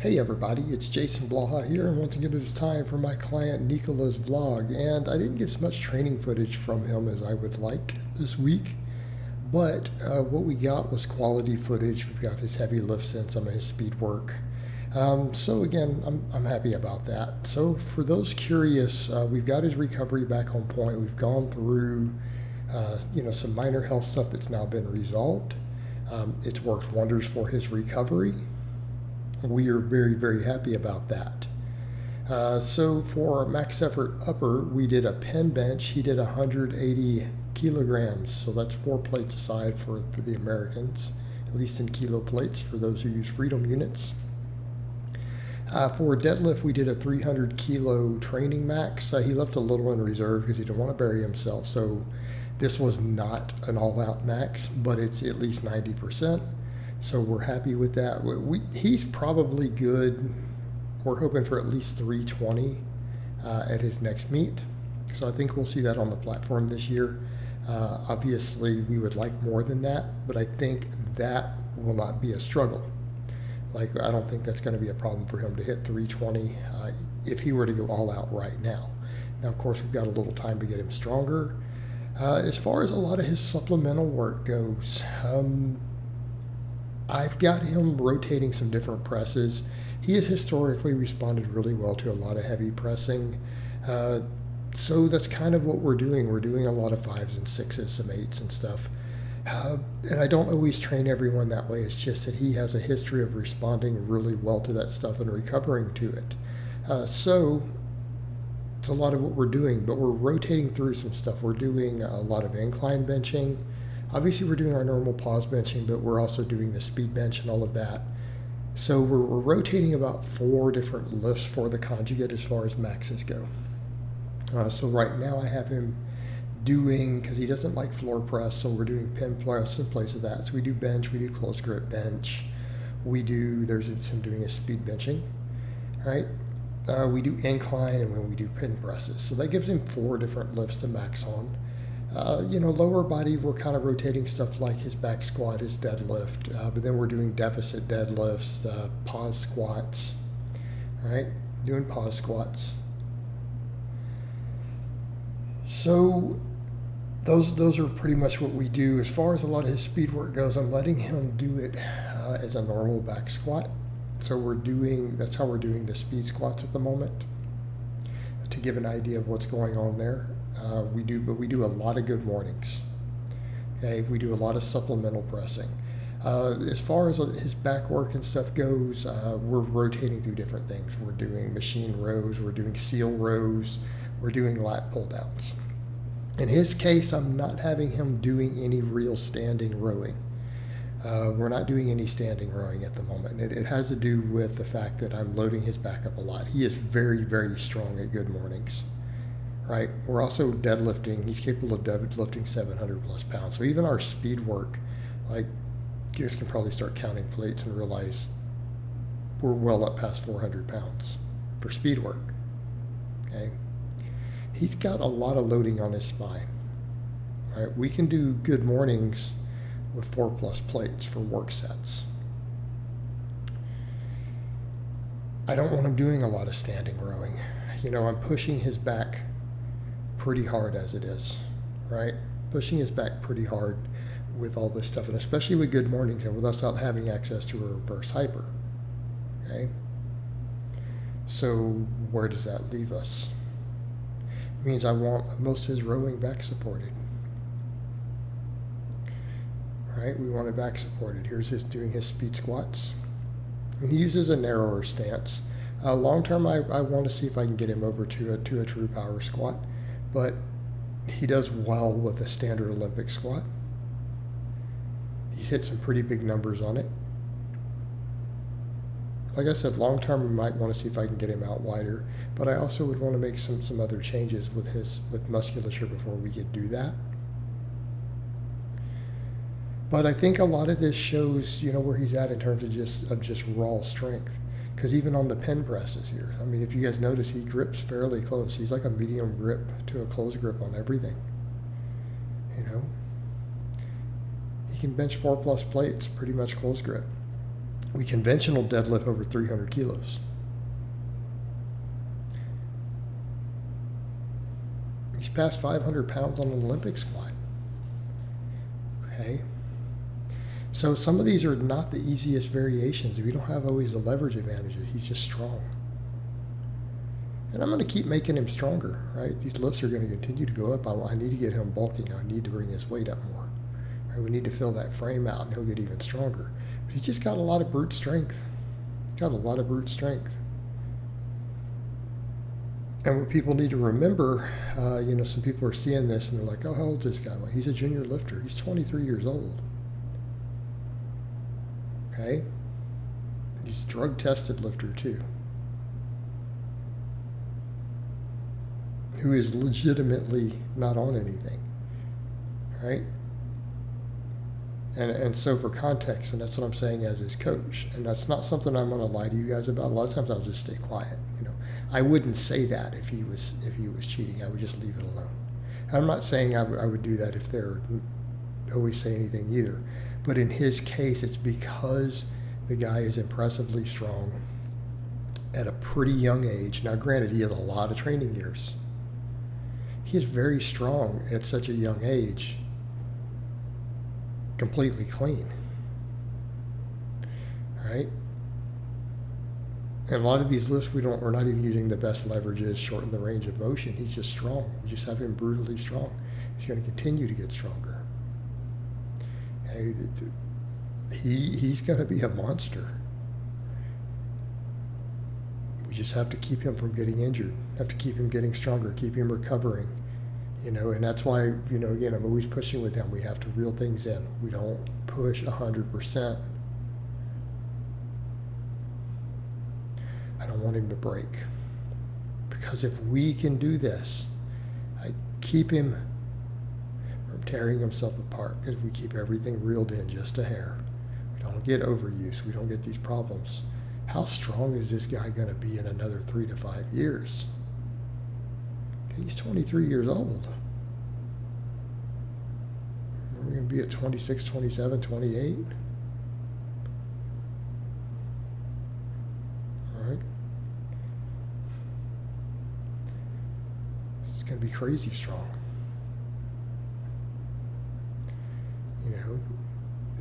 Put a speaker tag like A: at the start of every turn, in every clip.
A: Hey everybody, it's Jason Blaha here, and once again it is time for my client Nikola's vlog. And I didn't get as much training footage from him as I would like this week, but what we got was quality footage. We've got his heavy lifts and some of his speed work. So again, I'm happy about that. So for those curious, we've got his recovery back on point. We've gone through, some minor health stuff that's now been resolved. It's worked wonders for his recovery. We are very, very happy about that. So for max effort upper, we did a pen bench. He did 180 kilograms, so that's 4 plates aside for the Americans, at least in kilo plates for those who use freedom units. For deadlift, we did a 300 kilo training max. He left a little in reserve because he didn't want to bury himself, so this was not an all-out max, but it's at least 90%. So we're happy with that. He's probably good. We're hoping for at least 320 at his next meet. So I think we'll see that on the platform this year. Obviously, we would like more than that, but I think that will not be a struggle. I don't think that's going to be a problem for him to hit 320 if he were to go all out right now. Now, of course, we've got a little time to get him stronger. As far as a lot of his supplemental work goes, I've got him rotating some different presses. He has historically responded really well to a lot of heavy pressing. So that's kind of what we're doing. We're doing a lot of 5s and 6s, some 8s and stuff. And I don't always train everyone that way. It's just that he has a history of responding really well to that stuff and recovering to it. So it's a lot of what we're doing, but we're rotating through some stuff. We're doing a lot of incline benching. Obviously, we're doing our normal pause benching, but we're also doing the speed bench and all of that. So we're rotating about 4 different lifts for the conjugate as far as maxes go. So right now I have him doing, because he doesn't like floor press, so we're doing pin press in place of that. So we do bench, we do close grip bench. There's him doing a speed benching, right? We do incline, and then we do pin presses. So that gives him 4 different lifts to max on. Lower body, we're kind of rotating stuff like his back squat, his deadlift, but then we're doing deficit deadlifts, pause squats, right? Doing pause squats. So those are pretty much what we do. As far as a lot of his speed work goes, I'm letting him do it as a normal back squat. So that's how we're doing the speed squats at the moment, to give an idea of what's going on there. We do a lot of good mornings. Okay, we do a lot of supplemental pressing. As far as his back work and stuff goes, we're rotating through different things. We're doing machine rows, we're doing seal rows, we're doing lat pull downs. In his case, I'm not having him doing any real standing rowing. We're not doing any standing rowing at the moment. It has to do with the fact that I'm loading his back up a lot. He is very, very strong at good mornings. Right, we're also deadlifting. He's capable of deadlifting 700 plus pounds. So even our speed work, you guys can probably start counting plates and realize we're well up past 400 pounds for speed work. Okay, he's got a lot of loading on his spine. Right, we can do good mornings with 4 plus plates for work sets. I don't want him doing a lot of standing rowing. I'm pushing his back pretty hard as it is, right? Pushing his back pretty hard with all this stuff, and especially with good mornings and with us not having access to a reverse hyper, okay? So where does that leave us? It means I want most of his rowing back supported, right? We want it back supported. Here's doing his speed squats. And he uses a narrower stance. Long term, I want to see if I can get him over to a true power squat. But he does well with a standard Olympic squat. He's hit some pretty big numbers on it. Like I said, long term, we might want to see if I can get him out wider. But I also would want to make some other changes with musculature before we could do that. But I think a lot of this shows, where he's at in terms of just raw strength. Because even on the pen presses here, if you guys notice, he grips fairly close. He's like a medium grip to a close grip on everything. He can bench 4 plus plates, pretty much close grip. We conventional deadlift over 300 kilos. He's past 500 pounds on an Olympic squat. Okay. So some of these are not the easiest variations. We don't have always the leverage advantages. He's just strong. And I'm going to keep making him stronger, right? These lifts are going to continue to go up. I need to get him bulking. I need to bring his weight up more. Right? We need to fill that frame out, and he'll get even stronger. But he's just got a lot of brute strength. Got a lot of brute strength. And what people need to remember, some people are seeing this and they're like, oh, how old is this guy? Well, he's a junior lifter. He's 23 years old. Okay? He's a drug-tested lifter, too. Who is legitimately not on anything. Right? And so for context, and that's what I'm saying as his coach, and that's not something I'm going to lie to you guys about. A lot of times I'll just stay quiet. I wouldn't say that if he was cheating. I would just leave it alone. I'm not saying I would do that if they're always say anything either. But in his case, it's because the guy is impressively strong at a pretty young age. Now, granted, he has a lot of training years. He is very strong at such a young age, completely clean. All right? And a lot of these lifts, we're not even using the best leverages, shorten the range of motion. He's just strong. We just have him brutally strong. He's going to continue to get stronger. He's going to be a monster. We just have to keep him from getting injured. Have to keep him getting stronger, keep him recovering. And that's why, again, I'm always pushing with him. We have to reel things in. We don't push 100%. I don't want him to break. Because if we can do this, I keep him from tearing himself apart because we keep everything reeled in just a hair. We don't get overuse. We don't get these problems. How strong is this guy going to be in another 3 to 5 years? He's 23 years old. We're going to be at 26, 27, 28. Going to be crazy strong.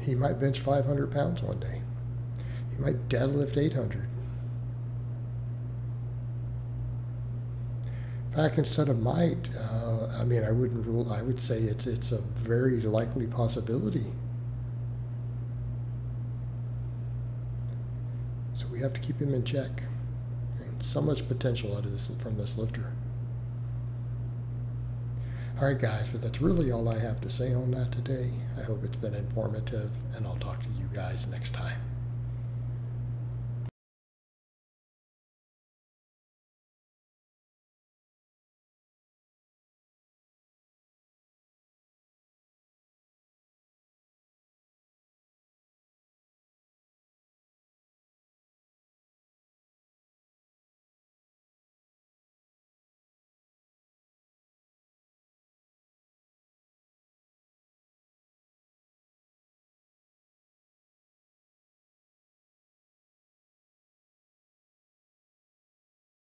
A: He might bench 500 pounds one day. He might deadlift 800. In fact, instead of might, I wouldn't rule. I would say it's a very likely possibility. So we have to keep him in check. And so much potential out of this from this lifter. All right, guys, but that's really all I have to say on that today. I hope it's been informative, and I'll talk to you guys next time.